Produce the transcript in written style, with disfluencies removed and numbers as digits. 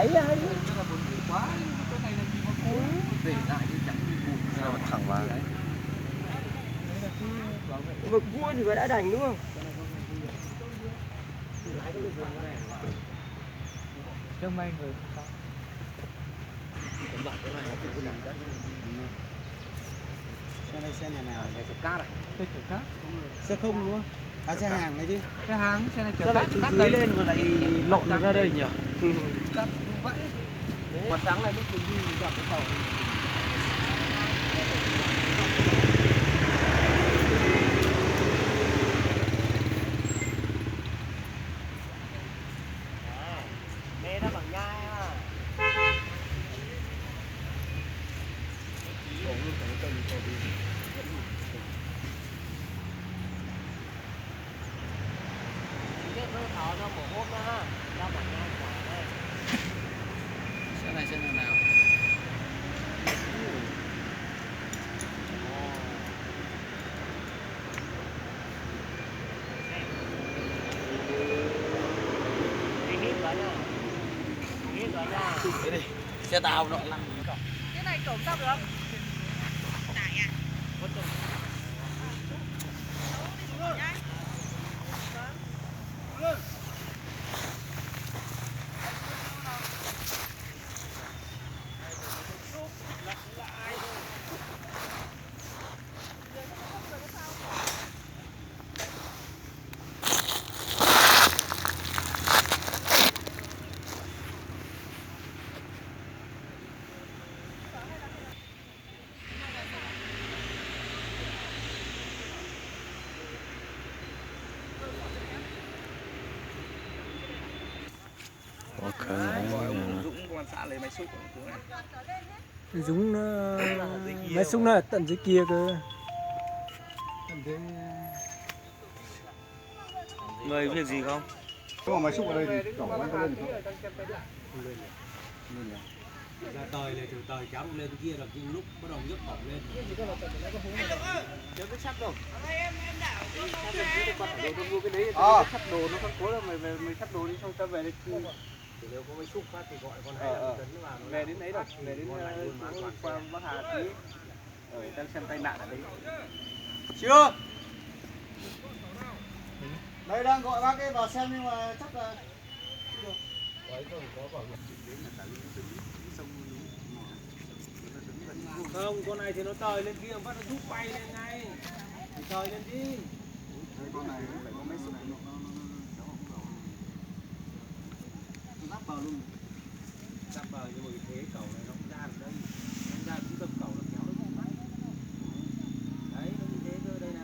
đẩy ra chứ. Rất là buồn ngủ quá, cái này là gì mà cố để lại chứ chẳng bị bụi. Nó vẫn thẳng vào. Vực vua thì đã đành đúng không? Chứ may người không. Xe này xe nhà nào? Xe chở cát à? Xe chở cát. Xe không đúng không? À xe hàng này chứ. Xe hàng, xe này chở Sao lại cát. từ Cát dưới lên mà lại lộn ra đây nhỉ? Cát vậy. Còn sáng nay lúc mình đi gặp cái tàu. Mê nó bằng nhai à. Thọ nó một hôm đó ha, ra bằng nhai quả đây. Xe này xe nào? Xe tàu nó lăn. Cái này cổng sao được? Tải à? Ok. Dũng công an xã lấy máy xúc. Dũng máy xúc nó ở tận dưới kia cơ. Tận dưới. Người việc gì không? Có máy xúc ở đây thì cổng anh có lên không? Ra tời này từ tời kéo lên kia rồi nhưng lúc bắt đầu nhấc cổng lên. Chưa biết sắp đâu. Em đảo có mua cái đấy, sắp đồ nó không cố là mày sắp đồ đi xong ta về đây. Nếu có máy xúc phát thì gọi con 25 tấn vào nó Về đến đấy rồi, về đến qua Bắc Hà tí. Đang xem tai nạn ở đấy. Chưa? Đây đang gọi bác ấy vào xem nhưng mà chắc là không, con này thì nó tời lên kia bắt nó rút bay lên ngay. Thì tời lên đi. con này phải có máy xúc nó lắp vào luôn. Chạm vào